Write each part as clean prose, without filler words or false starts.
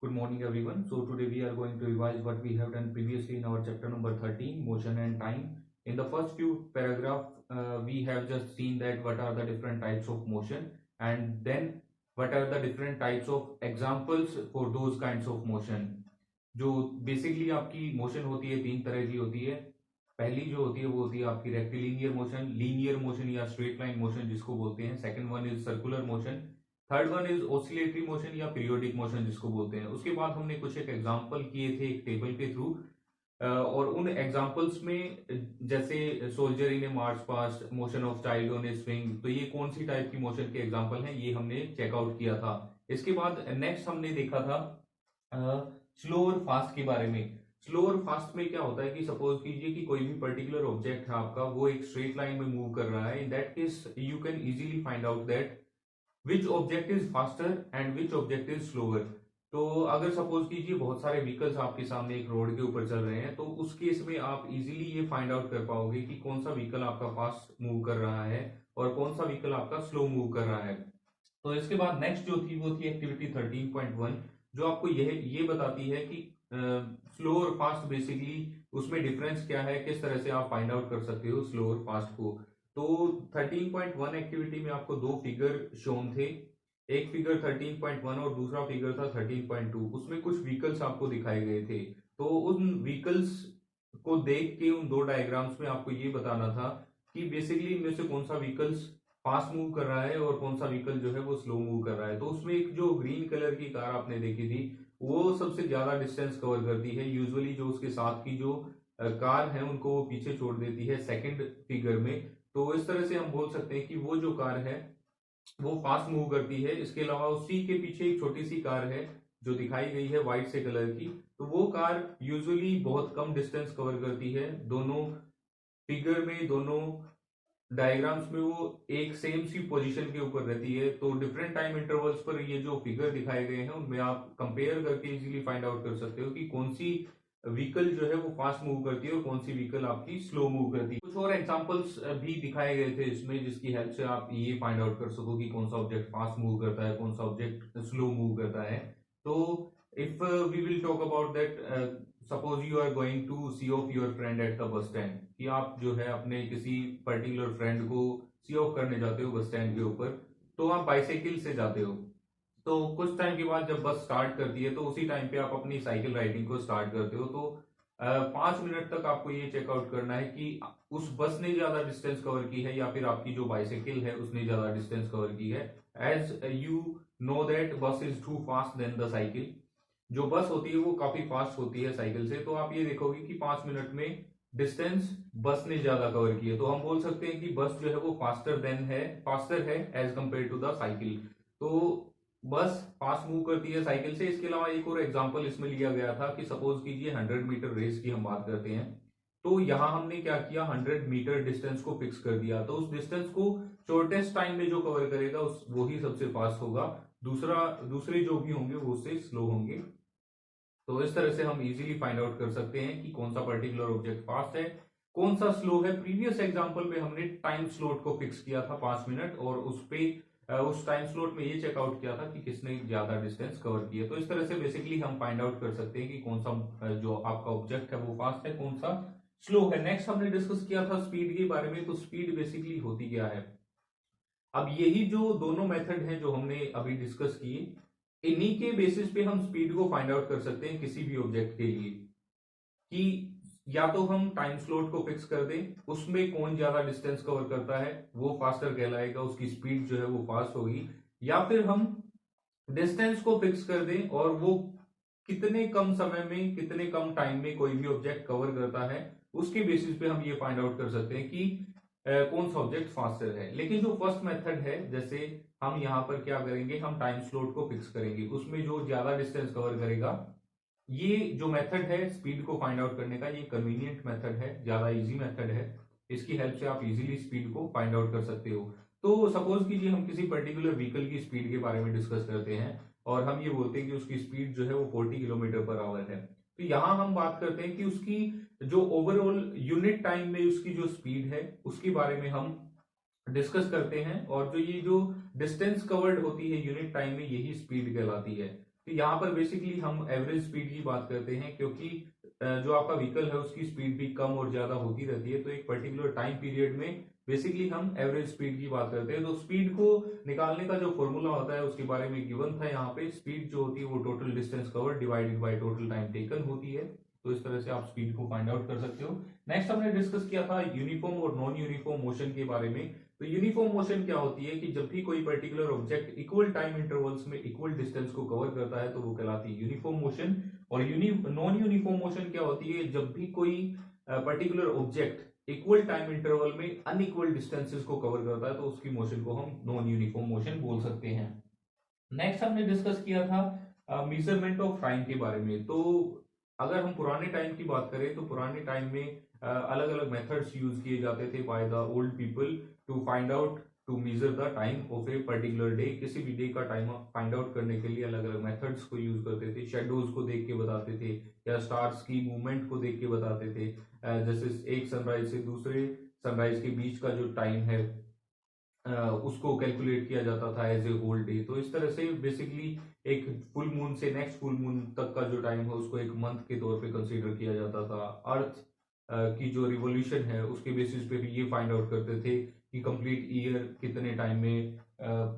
Good morning, everyone. So today we are going to revise what we have done previously in our chapter number 13, motion and time. In the first few paragraph, we have just seen that what are the different types of motion, and then what are the different types of examples for those kinds of motion. जो basically आपकी motion होती है तीन तरह की होती है. पहली जो होती है वो होती है आपकी रेक्टिलिनियर मोशन, लीनियर मोशन या स्ट्रेट लाइन मोशन जिसको बोलते हैं. Second one is circular motion. Third one is oscillatory motion या पीरियोडिक मोशन जिसको बोलते हैं. उसके बाद हमने कुछ एक एग्जांपल किए थे एक टेबल के थ्रू, और उन एग्जांपल्स में जैसे soldier in A march past, motion of child on A swing, तो ये कौन सी टाइप की मोशन के एग्जांपल हैं ये हमने चेकआउट किया था. इसके बाद नेक्स्ट हमने देखा था स्लो और फास्ट के बारे में. स्लो और फास्ट में क्या होता है कि सपोज कीजिए कि कोई भी पर्टिकुलर ऑब्जेक्ट है आपका, वो एक स्ट्रेट लाइन में मूव कर रहा है. In that case you can easily find out that which object is faster and which object is slower. तो अगर सपोज कीजिए बहुत सारे व्हीकल्स आपके सामने एक रोड के ऊपर चल रहे हैं, तो उस केस में आप इजीली ये फाइंड आउट कर पाओगे कि कौन सा व्हीकल आपका फास्ट मूव कर रहा है और कौन सा व्हीकल आपका स्लो मूव कर रहा है. तो इसके बाद नेक्स्ट जो थी वो थी एक्टिविटी 13.1, जो आपको ये बताती है कि स्लो और फास्ट बेसिकली उसमें डिफरेंस क्या है, किस तरह से आप फाइंड आउट कर सकते हो स्लो और फास्ट को. तो 13.1 एक्टिविटी में आपको दो फिगर शोन थे. एक फिगर 13.1 और दूसरा फिगर था 13.2. उसमें कुछ व्हीकल्स आपको दिखाए गए थे. तो उन व्हीकल्स को देख के उन दो डायग्राम्स में आपको ये बताना था कि बेसिकली इनमें से कौन सा व्हीकल्स फास्ट मूव कर रहा है और कौन सा व्हीकल जो है वो स्लो मूव कर रहा है. तो उसमें एक जो ग्रीन कलर की कार आपने देखी थी वो सबसे ज्यादा डिस्टेंस कवर करती है. यूजुअली जो उसके साथ की जो कार है उनको वो पीछे छोड़ देती है सेकंड फिगर में. तो इस तरह से हम बोल सकते हैं कि वो जो कार है वो फास्ट मूव करती है. इसके अलावा उसी के पीछे एक छोटी सी कार है जो दिखाई गई है व्हाइट से कलर की, तो वो कार यूजुअली बहुत कम डिस्टेंस कवर करती है. दोनों फिगर में, दोनों डायग्राम्स में वो एक सेम सी पोजीशन के ऊपर रहती है. तो डिफरेंट टाइम इंटरवल्स पर ये जो फिगर दिखाए गए हैं उनमें आप कंपेयर करके इजीली फाइंड आउट कर सकते हो कि कौन सी व्हीकल जो है वो फास्ट मूव करती है और कौन सी व्हीकल आपकी स्लो मूव करती है. कुछ और एग्जांपल्स भी दिखाए गए थे इसमें जिसकी हेल्प से आप ये फाइंड आउट कर सको कि कौन सा ऑब्जेक्ट फास्ट मूव करता है, कौन सा ऑब्जेक्ट स्लो मूव करता है. तो if we will talk about that, suppose you are going to see off your friend at the bus stand, कि आप जो है अपने किसी पर्टिकुलर फ्रेंड को सी ऑफ करने जाते हो बस स्टैंड के ऊपर. तो आप बाइसाइकिल से जाते हो. तो कुछ टाइम के बाद जब बस स्टार्ट करती है तो उसी टाइम पे आप अपनी साइकिल राइडिंग को स्टार्ट करते हो. तो 5 मिनट तक आपको ये चेकआउट करना है कि उस बस ने ज्यादा डिस्टेंस कवर की है या फिर आपकी जो बाइसाइकिल है उसने ज्यादा डिस्टेंस कवर की है. As you know that bus is too fast then the cycle. जो बस होती है वो काफी फास्ट होती है साइकिल से. तो आप ये देखोगे कि 5 मिनट में डिस्टेंस बस ने ज्यादा कवर की है. तो हम बोल सकते हैं कि बस जो है वो फास्टर है as compare to the cycle. तो बस फास्ट मूव करती है साइकिल से. इसके अलावा एक और एग्जांपल इसमें लिया गया था कि सपोज कीजिए 100 मीटर रेस की हम बात करते हैं. तो यहां हमने क्या किया, 100 मीटर डिस्टेंस को फिक्स कर दिया. तो उस डिस्टेंस को शॉर्टेस्ट टाइम में जो कवर करेगा वो ही सबसे फास्ट होगा. दूसरे जो भी होंगे वो उससे स्लो होंगे. तो इस तरह से हम इजीली फाइंड आउट कर सकते हैं कि कौन सा पर्टिकुलर ऑब्जेक्ट फास्ट है, कौन सा स्लो है. प्रीवियस एग्जांपल में हमने टाइम स्लॉट को फिक्स किया था 5 मिनट, और उस टाइम स्लॉट में ये चेकआउट किया था कि किसने ज्यादा डिस्टेंस कवर किया. तो इस तरह से बेसिकली हम फाइंड आउट कर सकते हैं कि कौन सा जो आपका ऑब्जेक्ट है वो फास्ट है, कौन सा स्लो है. नेक्स्ट हमने डिस्कस किया था स्पीड के बारे में. तो स्पीड बेसिकली होती क्या है. अब यही जो दोनों मेथड हैं जो हमने अभी डिस्कस किए, इन्हीं के बेसिस पे हम स्पीड को फाइंड आउट कर सकते हैं किसी भी ऑब्जेक्ट के लिए. कि या तो हम टाइम स्लॉट को फिक्स कर दें, उसमें कौन ज्यादा डिस्टेंस कवर करता है वो फास्टर कहलाएगा, उसकी स्पीड जो है वो फास्ट होगी. या फिर हम डिस्टेंस को फिक्स कर दें और वो कितने कम समय में, कितने कम टाइम में कोई भी ऑब्जेक्ट कवर करता है, उसके बेसिस पे हम ये फाइंड आउट कर सकते हैं कि कौन सा ऑब्जेक्ट फास्टर है. लेकिन जो फर्स्ट मेथड है, जैसे हम यहाँ पर क्या करेंगे, हम टाइम स्लॉट को फिक्स करेंगे, उसमें जो ज्यादा डिस्टेंस कवर करेगा. ये जो मेथड है स्पीड को फाइंड आउट करने का, ये कन्वीनियंट मेथड है, ज्यादा इजी मेथड है. इसकी हेल्प से आप इजीली स्पीड को फाइंड आउट कर सकते हो. तो सपोज कीजिए हम किसी पर्टिकुलर व्हीकल की स्पीड के बारे में डिस्कस करते हैं और हम ये बोलते हैं कि उसकी स्पीड जो है वो 40 किलोमीटर पर आवर है. तो यहां हम बात करते हैं कि उसकी जो ओवरऑल यूनिट टाइम में उसकी जो स्पीड है उसके बारे में हम डिस्कस करते हैं. और जो ये जो डिस्टेंस कवर्ड होती है यूनिट टाइम में, यही स्पीड कहलाती है. तो यहाँ पर बेसिकली हम एवरेज स्पीड की बात करते हैं, क्योंकि जो आपका व्हीकल है उसकी स्पीड भी कम और ज्यादा होती रहती है, तो एक पर्टिकुलर टाइम पीरियड में बेसिकली हम एवरेज स्पीड की बात करते हैं। तो स्पीड को निकालने का जो फॉर्मूला होता है उसके बारे में गिवन था यहाँ पे। स्पीड जो होती है वो total distance cover divided by total time taken होती है। तो इस तरह से आप स्पीड को फाइंड आउट कर सकते हो। नेक्स्ट हमने डिस्कस किया था यूनिफॉर्म और नॉन यूनिफॉर्म मोशन के बारे में। तो यूनिफॉर्म मोशन क्या होती है कि जब भी कोई particular object equal time intervals में इक्वल डिस्टेंस को कवर करता है तो वो कहलाती है यूनिफॉर्म मोशन। और नॉन यूनिफॉर्म मोशन क्या होती है, जब भी कोई particular object equal time interval में अनइक्वल डिस्टेंसेस को कवर करता है तो उसकी मोशन को हम नॉन यूनिफॉर्म मोशन बोल सकते हैं। नेक्स्ट हमने डिस्कस किया था मेजरमेंट ऑफ टाइम के बारे में। तो अगर हम पुराने टाइम की बात करें तो पुराने टाइम में अलग अलग मेथड्स यूज किए जाते थे by the old people to find out to measure the time of a particular day. किसी भी डे का टाइम फाइंड आउट करने के लिए अलग अलग मेथड्स को यूज करते थे। शेडोज को देख के बताते थे या स्टार्स की मूवमेंट को देख के बताते थे। जैसे एक सनराइज से दूसरे सनराइज के बीच का जो टाइम है उसको कैलकुलेट किया जाता था एज ए होल डे। तो इस तरह से बेसिकली एक फुल मून से नेक्स्ट फुल मून तक का जो टाइम है उसको एक मंथ के तौर पे कंसीडर किया जाता था। अर्थ की जो रिवोल्यूशन है उसके बेसिस पे भी ये फाइंड आउट करते थे कि कंप्लीट ईयर कितने टाइम में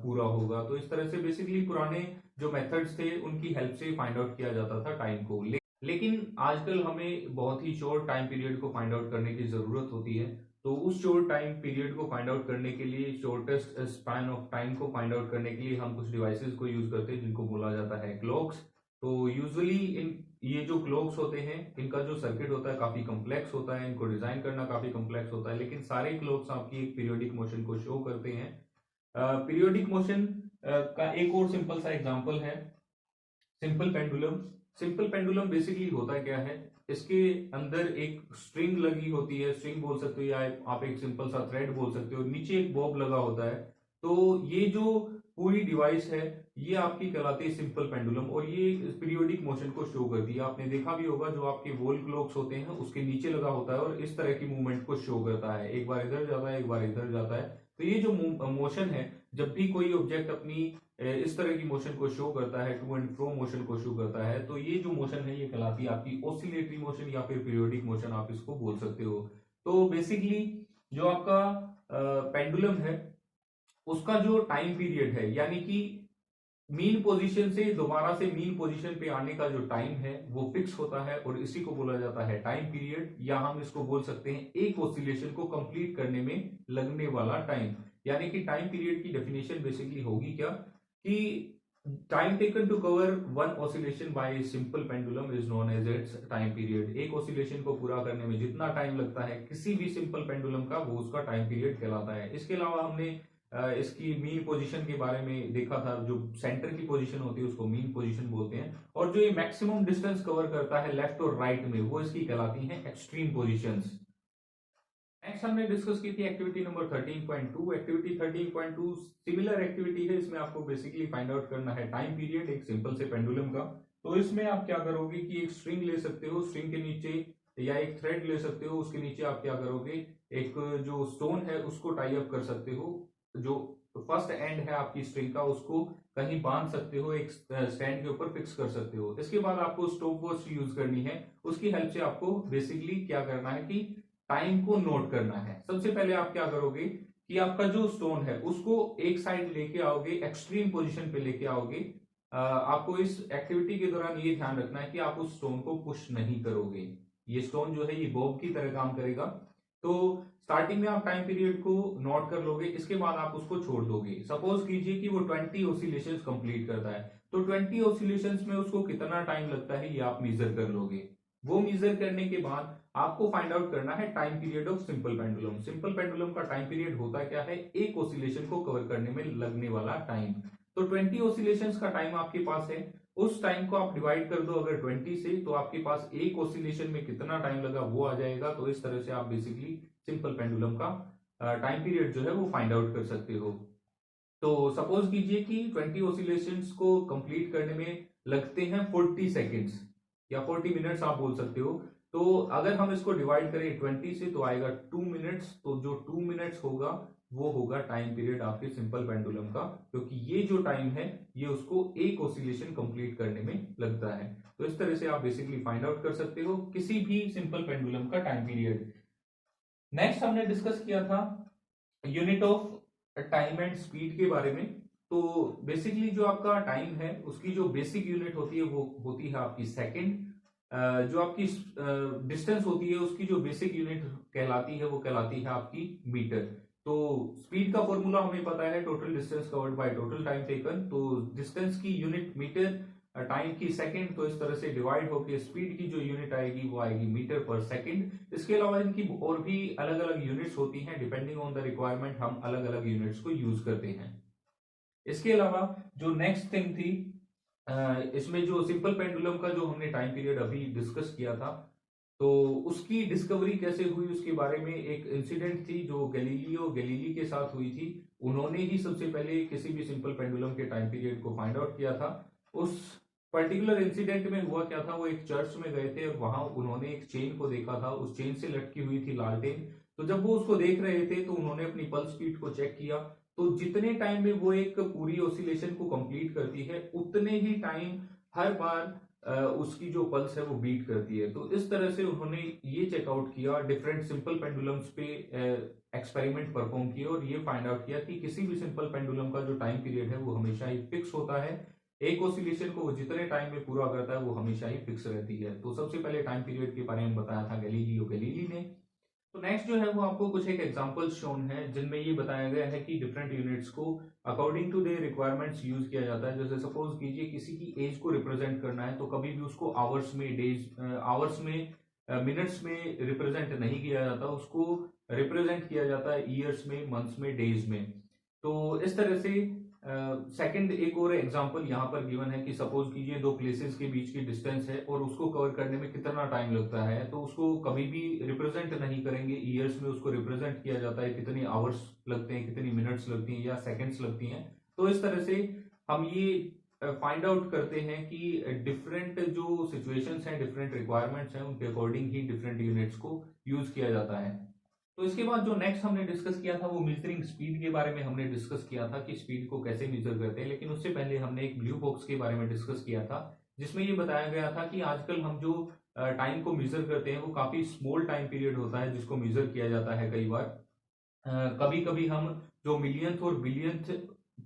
पूरा होगा। तो इस तरह से बेसिकली पुराने जो मेथड्स थे उनकी हेल्प से फाइंड आउट किया जाता था टाइम को। लेकिन आजकल हमें बहुत ही शॉर्ट टाइम पीरियड को फाइंड आउट करने की जरूरत होती है। तो उस शॉर्ट टाइम पीरियड को फाइंड आउट करने के लिए, शॉर्टेस्ट स्पैन ऑफ टाइम को फाइंड आउट करने के लिए हम कुछ डिवाइसेस को यूज करते हैं जिनको बोला जाता है क्लॉक्स। तो यूजुअली इन ये जो क्लॉक्स होते हैं इनका जो सर्किट होता है काफी कॉम्प्लेक्स होता है, इनको डिजाइन करना काफी कॉम्प्लेक्स होता है, लेकिन सारे क्लॉक्स आपकी एक पीरियोडिक मोशन को शो करते हैं। पीरियोडिक मोशन का एक और सिंपल सा एग्जांपल है simple pendulum. Simple pendulum basically होता क्या है, इसके अंदर एक स्ट्रिंग लगी होती है, स्ट्रिंग बोल सकते हो या आप एक सिंपल सा थ्रेड बोल सकते हो, नीचे एक बॉब लगा होता है। तो ये जो पूरी डिवाइस है ये आपकी कहलाती है सिंपल पेंडुलम, और ये पीरियोडिक मोशन को शो करती है। आपने देखा भी होगा जो आपके वॉल क्लॉक्स होते हैं उसके नीचे लगा होता है और इस तरह की मूवमेंट को शो करता है, एक बार इधर जाता है एक बार इधर जाता है। तो ये जो मोशन है, जब भी कोई ऑब्जेक्ट अपनी इस तरह की मोशन को शो करता है, टू एंड फ्रो मोशन को शो करता है, तो ये जो मोशन है ये कहलाती है आपकी ऑसिलेटरी मोशन या फिर पीरियोडिक मोशन आप इसको बोल सकते हो। तो बेसिकली जो आपका पेंडुलम है उसका जो टाइम पीरियड है, यानी कि मीन पोजीशन से दोबारा से मीन पोजीशन पे आने का जो टाइम है वो फिक्स होता है और इसी को बोला जाता है टाइम पीरियड, या हम इसको बोल सकते हैं एक ऑसिलेशन को कंप्लीट करने में लगने वाला टाइम। यानी कि टाइम पीरियड की डेफिनेशन बेसिकली होगी क्या कि time taken to cover one oscillation by simple pendulum is known as its time period. एक ऑसिलेशन को पूरा करने में जितना टाइम लगता है किसी भी सिंपल पेंडुलम का, वो उसका टाइम पीरियड कहलाता है। इसके अलावा हमने इसकी मीन पोजीशन के बारे में देखा था, जो सेंटर की पोजीशन होती है उसको मीन पोजीशन बोलते हैं, और जो ये मैक्सिमम डिस्टेंस कवर करता है लेफ्ट और राइट में वो इसकी कहलाती है एक्सट्रीम पोजीशंस। नेक्स्ट हमने डिस्कस की थी activity number 13.2। Activity 13.2 similar activity है, इसमें आपको बेसिकली फाइंड आउट करना है टाइम पीरियड एक सिंपल से पेंडुलम का। तो इसमें आप क्या करोगे कि एक स्ट्रिंग ले सकते हो, स्ट्रिंग के नीचे या एक थ्रेड ले सकते हो, उसके नीचे आप क्या करोगे एक जो स्टोन है उसको टाई अप कर सकते हो। जो फर्स्ट एंड है आपकी स्ट्रिंग का उसको कहीं बांध सकते हो, एक स्टैंड के ऊपर फिक्स कर सकते हो। इसके बाद आपको स्टॉप वॉच यूज करनी है, उसकी हेल्प से आपको बेसिकली क्या करना है कि टाइम को नोट करना है। सबसे पहले आप क्या करोगे कि आपका जो स्टोन है उसको एक साइड लेके आओगे, एक्सट्रीम पोजीशन पे लेके आओगे। आपको इस एक्टिविटी के दौरान ये ध्यान रखना है कि आप उस स्टोन को पुश नहीं करोगे। ये स्टोन जो है ये बॉब की तरह काम करेगा। तो स्टार्टिंग में आप टाइम पीरियड को नोट कर लोगे, इसके बाद आप उसको छोड़ दोगे। सपोज कीजिए कि वो 20 ऑसिलेशंस कंप्लीट करता है, तो 20 ऑसिलेशंस में उसको कितना टाइम लगता है ये आप मेजर कर लोगे। वो मेजर करने के बाद आपको फाइंड आउट करना है time period of simple pendulum. Simple pendulum का टाइम पीरियड होता क्या है, एक ऑसिलेशन को कवर करने में लगने वाला टाइम। तो 20 ऑसिलेशंस का टाइम आपके पास है, उस टाइम को आप डिवाइड कर दो अगर 20 से, तो आपके पास एक ऑसिलेशन में कितना टाइम लगा वो आ जाएगा। तो इस तरह से आप बेसिकली सिंपल पेंडुलम का टाइम पीरियड जो है वो फाइंड आउट कर सकते हो। तो सपोज कीजिए कि 20 ऑसिलेशंस को कंप्लीट करने में लगते हैं 40 सेकेंड्स या 40 मिनट्स आप बोल सकते हो। तो अगर हम इसको डिवाइड करें 20 से तो आएगा 2 मिनट्स। तो जो 2 मिनट्स होगा वो होगा टाइम पीरियड आपके सिंपल पेंडुलम का, क्योंकि ये जो टाइम है ये उसको एक ऑसिलेशन कंप्लीट करने में लगता है। तो इस तरह से आप बेसिकली फाइंड आउट कर सकते हो किसी भी सिंपल पेंडुलम का टाइम पीरियड। नेक्स्ट हमने डिस्कस किया था unit of time and speed के बारे में। तो बेसिकली जो आपका टाइम है उसकी जो बेसिक यूनिट होती है वो होती है आपकी सेकंड। जो आपकी डिस्टेंस होती है उसकी जो बेसिक यूनिट कहलाती है वो कहलाती है आपकी मीटर। तो स्पीड का फॉर्मूला हमें पता है total distance covered by total time taken. तो डिस्टेंस की यूनिट मीटर, टाइम की सेकंड, तो इस तरह से डिवाइड होकर स्पीड की जो यूनिट आएगी वो आएगी मीटर पर सेकंड। इसके अलावा इनकी और भी अलग अलग यूनिट्स होती हैं, डिपेंडिंग ऑन द रिक्वायरमेंट हम अलग अलग यूनिट्स को यूज करते हैं। इसके अलावा जो नेक्स्ट थिंग थी, इसमें जो सिंपल पेंडुलम का जो हमने टाइम पीरियड अभी डिस्कस किया था, तो उसकी डिस्कवरी कैसे हुई उसके बारे में एक इंसिडेंट थी जो गैलीलियो गैलीली के साथ हुई थी। उन्होंने ही सबसे पहले किसी भी सिंपल पेंडुलम के टाइम पीरियड को फाइंड आउट किया था। उस पर्टिकुलर इंसिडेंट में हुआ क्या था, वो एक चर्च में गए थे और वहां उन्होंने एक चेन को देखा था, उस चेन से लटकी हुई थी लालटेन। तो जब वो उसको देख रहे थे तो उन्होंने अपनी पल्स स्पीड को चेक किया, तो जितने टाइम में वो एक पूरी ऑसिलेशन को कंप्लीट करती है उतने ही टाइम हर बार उसकी जो पल्स है वो बीट करती है। तो इस तरह से उन्होंने ये चेकआउट किया, डिफरेंट सिंपल पेंडुलम्स पे एक्सपेरिमेंट परफॉर्म किए और ये फाइंड आउट किया कि किसी भी सिंपल पेंडुलम का जो टाइम पीरियड है वो हमेशा ही फिक्स होता है। एक ऑसिलेशन को वो जितने टाइम में पूरा करता है वो हमेशा ही फिक्स रहती है। तो सबसे पहले टाइम पीरियड के बारे में बताया था गैलीलियो गैलीली ने। तो नेक्स्ट जो है वो आपको कुछ एक एग्जांपल्स शोन है जिनमें ये बताया गया है कि डिफरेंट यूनिट्स को according to their requirements use किया जाता है। जैसे सपोज कीजिए किसी की एज को रिप्रेजेंट करना है तो कभी भी उसको आवर्स में, आवर्स में, मिनट्स में रिप्रेजेंट नहीं किया जाता, उसको रिप्रेजेंट किया जाता है ईयर्स में, मंथ्स में, डेज में। तो इस तरह से सेकंड एक और एग्जांपल यहाँ पर गिवन है कि सपोज कीजिए दो प्लेसेस के बीच की डिस्टेंस है और उसको कवर करने में कितना टाइम लगता है, तो उसको कभी भी रिप्रेजेंट नहीं करेंगे ईयर्स में, उसको रिप्रेजेंट किया जाता है कितने आवर्स लगते हैं, कितनी मिनट्स लगती हैं या सेकंड्स लगती हैं। तो इस तरह से हम ये फाइंड आउट करते हैं कि डिफरेंट जो सिचुएशंस हैं, डिफरेंट रिक्वायरमेंट्स हैं, उनके अकॉर्डिंग ही डिफरेंट यूनिट्स को यूज किया जाता है। तो इसके बाद जो नेक्स्ट हमने डिस्कस किया था वो मेजरिंग स्पीड के बारे में हमने डिस्कस किया था कि स्पीड को कैसे मेजर करते हैं। लेकिन उससे पहले हमने एक ब्लू बॉक्स के बारे में डिस्कस किया था जिसमें ये बताया गया था कि आजकल हम जो टाइम को मेजर करते हैं वो काफी स्मॉल टाइम पीरियड होता है जिसको मेजर किया जाता है। कई बार कभी कभी हम जो मिलियंथ और बिलियंथ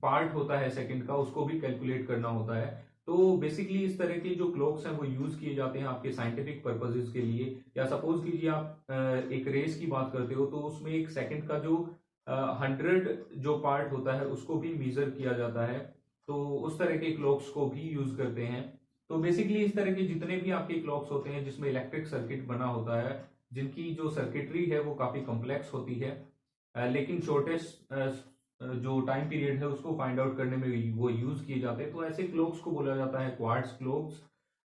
पार्ट होता है सेकंड का उसको भी कैलकुलेट करना होता है। तो बेसिकली इस तरह के जो क्लॉक्स हैं वो यूज किए जाते हैं आपके साइंटिफिक पर्पसेस के लिए। या सपोज कीजिए आप एक रेस की बात करते हो तो उसमें एक सेकंड का जो 100 जो पार्ट होता है उसको भी मेजर किया जाता है। तो उस तरह के क्लॉक्स को भी यूज करते हैं। तो बेसिकली इस तरह के जितने भी आपके क्लॉक्स होते हैं जिसमें इलेक्ट्रिक सर्किट बना होता है, जिनकी जो सर्किटरी है वो काफी कॉम्प्लेक्स होती है, लेकिन शॉर्टेस्ट जो टाइम पीरियड है उसको फाइंड आउट करने में वो यूज किए जाते हैं, तो ऐसे क्लॉक्स को बोला जाता है क्वार्ट्ज क्लॉक्स।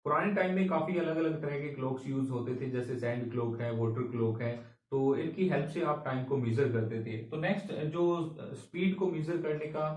पुराने टाइम में काफी अलग अलग तरह के क्लॉक्स यूज होते थे, जैसे सैंड क्लॉक है, वाटर क्लॉक है। तो इनकी हेल्प से आप टाइम को मेजर करते थे। तो नेक्स्ट जो स्पीड को मेजर करने का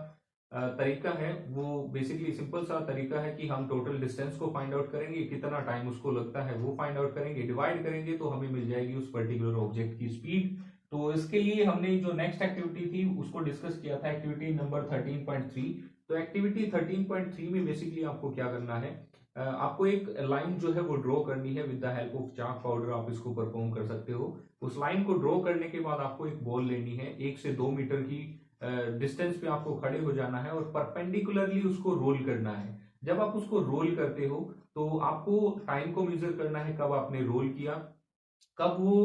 तरीका है वो बेसिकली सिंपल सा तरीका है कि हम टोटल डिस्टेंस को फाइंड आउट करेंगे, कितना टाइम उसको लगता है वो फाइंड आउट करेंगे, डिवाइड करेंगे तो हमें मिल जाएगी उस पर्टिकुलर ऑब्जेक्ट की स्पीड। तो इसके लिए हमने जो नेक्स्ट एक्टिविटी थी उसको डिस्कस किया था, एक्टिविटी नंबर 13.3। तो एक्टिविटी 13.3 में बेसिकली आपको क्या करना है, आपको एक लाइन जो है वो ड्रॉ करनी है with the help of chalk powder, आप इसको परफॉर्म कर सकते हो। उस लाइन को ड्रॉ करने के बाद आपको एक बॉल लेनी है, 1 से 2 मीटर की डिस्टेंस पे आपको खड़े हो जाना है और परपेंडिकुलरली उसको रोल करना है। जब आप उसको रोल करते हो तो आपको टाइम को मेजर करना है कब आपने रोल किया, कब वो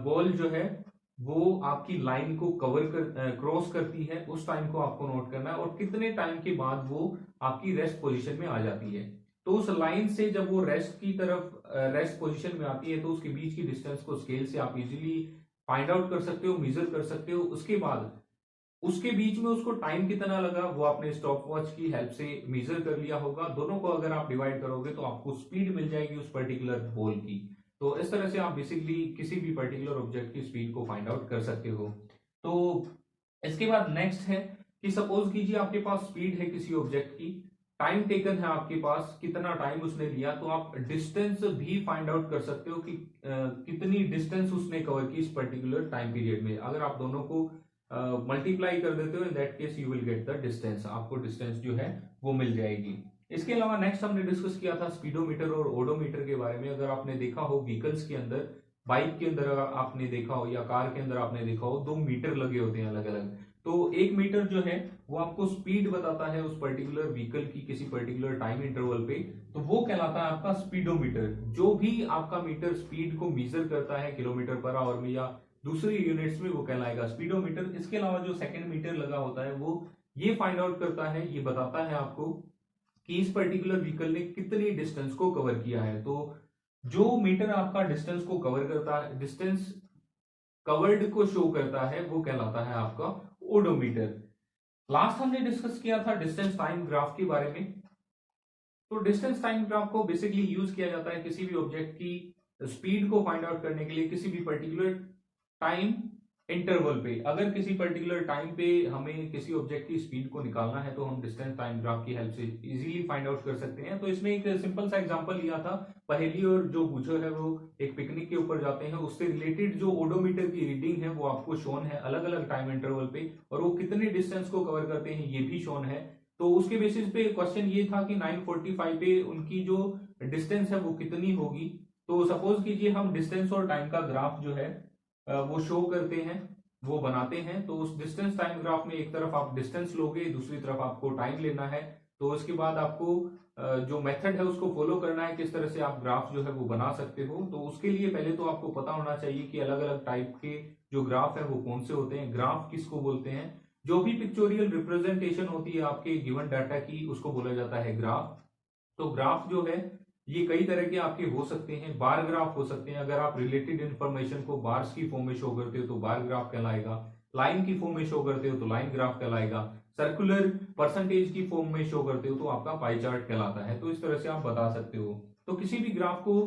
बॉल जो है वो आपकी लाइन को क्रॉस करती है, उस टाइम को आपको नोट करना है और कितने टाइम के बाद वो आपकी रेस्ट पोजीशन में आ जाती है। तो उस लाइन से जब वो रेस्ट की तरफ रेस्ट पोजीशन में आती है तो उसके बीच की डिस्टेंस को स्केल से आप इजीली फाइंड आउट कर सकते हो, मेजर कर सकते हो। उसके बाद उसके बीच में उसको टाइम कितना लगा वो आपने स्टॉप वॉच की हेल्प से मेजर कर लिया होगा। दोनों को अगर आप डिवाइड करोगे तो आपको स्पीड मिल जाएगी उस पर्टिकुलर बॉल की। तो इस तरह से आप बेसिकली किसी भी पर्टिकुलर ऑब्जेक्ट की स्पीड को फाइंड आउट कर सकते हो। तो इसके बाद नेक्स्ट है कि सपोज कीजिए आपके पास स्पीड है किसी ऑब्जेक्ट की, टाइम टेकन है आपके पास, कितना टाइम उसने लिया, तो आप डिस्टेंस भी फाइंड आउट कर सकते हो कि कितनी डिस्टेंस उसने कवर की इस पर्टिकुलर टाइम पीरियड में। अगर आप दोनों को मल्टीप्लाई कर देते हो, in that case you will get the distance, आपको डिस्टेंस जो है वो मिल जाएगी। इसके अलावा नेक्स्ट हमने डिस्कस किया था स्पीडोमीटर और ओडोमीटर के बारे में। अगर आपने देखा हो व्हीकल्स के अंदर, बाइक के अंदर अगर आपने देखा हो या कार के अंदर आपने देखा हो, 2 मीटर लगे होते हैं अलग अलग। तो 1 मीटर जो है वो आपको स्पीड बताता है उस पर्टिकुलर व्हीकल की किसी पर्टिकुलर टाइम इंटरवल पे, तो वो कहलाता है आपका स्पीडोमीटर। जो भी आपका मीटर स्पीड को मेजर करता है किलोमीटर पर आवर में या दूसरी यूनिट्स में, वो कहलाएगा स्पीडोमीटर। इसके अलावा जो सेकंड मीटर लगा होता है वो ये फाइंड आउट करता है, ये बताता है आपको कि इस पर्टिकुलर व्हीकल ने कितनी डिस्टेंस को कवर किया है। तो जो मीटर आपका डिस्टेंस को कवर करता है, डिस्टेंस कवर्ड को शो करता है, वो कहलाता है आपका ओडोमीटर। लास्ट हमने डिस्कस किया था डिस्टेंस टाइम ग्राफ के बारे में। तो डिस्टेंस टाइम ग्राफ को बेसिकली यूज किया जाता है किसी भी ऑब्जेक्ट की स्पीड को फाइंड आउट करने के लिए किसी भी पर्टिकुलर टाइम इंटरवल पे। अगर किसी पर्टिकुलर टाइम पे हमें किसी ऑब्जेक्ट की स्पीड को निकालना है तो हम डिस्टेंस टाइम ग्राफ की हेल्प से इजीली फाइंड आउट कर सकते हैं। तो इसमें एक सिंपल सा एग्जांपल लिया था पहेली, और जो पूछो है वो एक पिकनिक के ऊपर जाते हैं, उससे रिलेटेड जो ओडोमीटर की रीडिंग है वो आपको शोन है अलग अलग टाइम इंटरवल पे, और वो कितने डिस्टेंस को कवर करते हैं ये भी शोन है। तो उसके बेसिस पे क्वेश्चन ये था कि 9:45 पे उनकी जो डिस्टेंस है वो कितनी होगी। तो सपोज कीजिए हम डिस्टेंस और टाइम का ग्राफ जो है वो शो करते हैं, वो बनाते हैं। तो उस डिस्टेंस टाइम ग्राफ में एक तरफ आप डिस्टेंस लोगे, दूसरी तरफ आपको टाइम लेना है। तो उसके बाद आपको जो मेथड है उसको फॉलो करना है, किस तरह से आप ग्राफ जो है वो बना सकते हो। तो उसके लिए पहले तो आपको पता होना चाहिए कि अलग अलग टाइप के जो ग्राफ है वो कौन से होते हैं, ग्राफ किसको बोलते हैं। जो भी पिक्चोरियल रिप्रेजेंटेशन होती है आपके गिवन डाटा की, उसको बोला जाता है ग्राफ। तो ग्राफ जो है ये कई तरह के आपके हो सकते हैं। बार ग्राफ हो सकते हैं, अगर आप रिलेटेड इंफॉर्मेशन को बार्स की फॉर्म में शो करते हो तो बार ग्राफ कहलाएगा। लाइन की फॉर्म में शो करते हो तो लाइन ग्राफ कहलाएगा। सर्कुलर परसेंटेज की फॉर्म में शो करते हो तो आपका पाई चार्ट कहलाता है। तो इस तरह से आप बता सकते हो। तो किसी भी ग्राफ को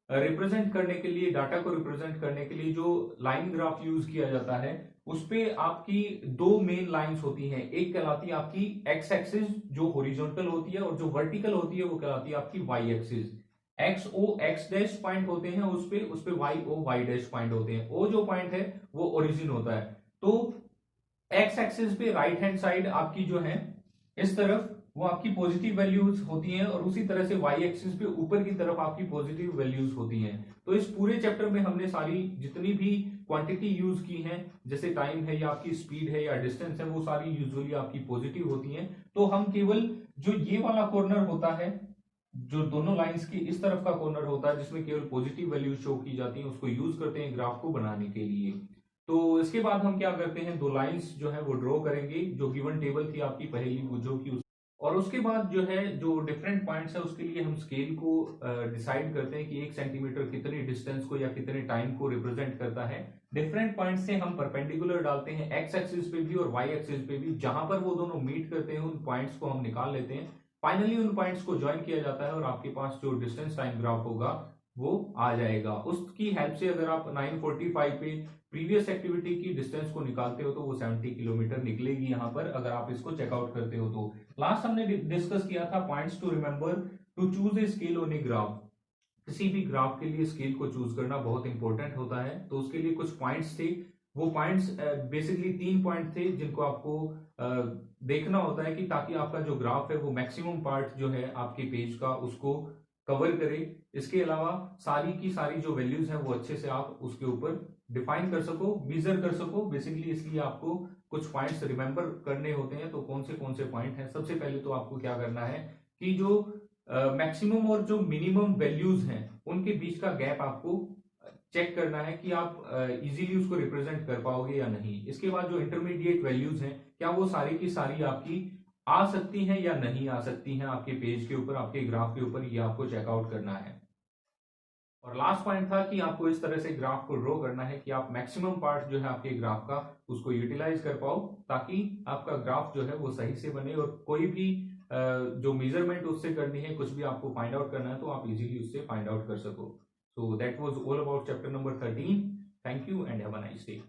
रिप्रेजेंट करने के लिए, डाटा को रिप्रेजेंट करने के लिए जो लाइन ग्राफ यूज किया जाता है उस पे आपकी 2 मेन लाइंस होती हैं। एक कहलाती है आपकी एक्स एक्सिस जो हॉरिजॉन्टल होती है, और जो वर्टिकल होती है वो कहलाती है आपकी Y axis. X O X dash point होते हैं उस पे Y O Y dash point होते हैं। ओ जो पॉइंट है वो ओरिजिन होता है। तो एक्स एक्सिस पे राइट हैंड साइड आपकी जो है इस तरफ वो आपकी पॉजिटिव वैल्यूज होती हैं, और उसी तरह से वाई एक्सिस पे ऊपर की तरफ आपकी पॉजिटिव वैल्यूज होती हैं। तो इस पूरे चैप्टर में हमने सारी जितनी भी क्वांटिटी यूज की है, जैसे टाइम है या आपकी स्पीड है या डिस्टेंस है, वो सारी यूजुअली आपकी पॉजिटिव होती हैं। तो हम केवल जो ये वाला कॉर्नर होता है, जो दोनों लाइंस की इस तरफ का कॉर्नर होता है जिसमें केवल पॉजिटिव वैल्यूज शो की जाती हैं, उसको यूज करते हैं ग्राफ को बनाने के लिए। तो इसके बाद हम क्या करते हैं, 2 लाइंस जो है वो ड्रॉ करेंगे जो गिवन टेबल थी आपकी पहली बूझो की, और उसके बाद जो है जो डिफरेंट पॉइंट्स है उसके लिए हम स्केल को डिसाइड करते हैं कि 1 सेंटीमीटर कितने डिस्टेंस को या कितने टाइम को रिप्रेजेंट करता है। डिफरेंट पॉइंट से हम परपेंडिकुलर डालते हैं एक्स एक्सिस पे भी और वाई एक्सिस पे भी, जहां पर वो दोनों मीट करते हैं उन पॉइंट्स को हम निकाल लेते हैं। फाइनली उन पॉइंट्स को ज्वाइन किया जाता है और आपके पास जो डिस्टेंस टाइम ग्राफ होगा वो आ जाएगा। उसकी हेल्प से अगर आप 9:45 पे प्रीवियस एक्टिविटी की डिस्टेंस को निकालते हो तो वो 70 किलोमीटर निकलेगी यहाँ पर, अगर आप इसको चेकआउट करते हो तो। लास्ट हमने डिस्कस किया था points to remember to choose a scale on a graph. किसी भी ग्राफ के लिए स्केल को चूज करना बहुत इंपॉर्टेंट होता है। तो उसके लिए कुछ पॉइंट्स थे, वो पॉइंट्स बेसिकली 3 पॉइंट थे जिनको आपको देखना होता है कि ताकि आपका जो ग्राफ है वो मैक्सिमम पार्ट जो है आपके पेज का उसको कवर करे। इसके अलावा सारी की सारी जो वैल्यूज हैं वो अच्छे से आप उसके ऊपर डिफाइन कर सको, मेजर कर सको। बेसिकली इसलिए आपको कुछ पॉइंट्स रिमेंबर करने होते हैं। तो कौन से पॉइंट हैं, सबसे पहले तो आपको क्या करना है कि जो मैक्सिमम और जो मिनिमम वैल्यूज हैं उनके बीच का गैप आपको चेक करना है कि आप इजीली उसको रिप्रेजेंट कर पाओगे या नहीं। इसके बाद जो इंटरमीडिएट वैल्यूज हैं क्या वो सारी की सारी आपकी आ सकती हैं या नहीं आ सकती हैं आपके पेज के ऊपर, आपके ग्राफ के ऊपर, ये आपको चेकआउट करना है। और लास्ट पॉइंट था कि आपको इस तरह से ग्राफ को ड्रॉ करना है कि आप मैक्सिमम पार्ट जो है आपके ग्राफ का उसको यूटिलाइज कर पाओ, ताकि आपका ग्राफ जो है वो सही से बने और कोई भी जो मेजरमेंट उससे करनी है, कुछ भी आपको फाइंड आउट करना है तो आप इजीली उससे फाइंड आउट कर सको। So that was all about chapter number 13। Thank you and have a nice day.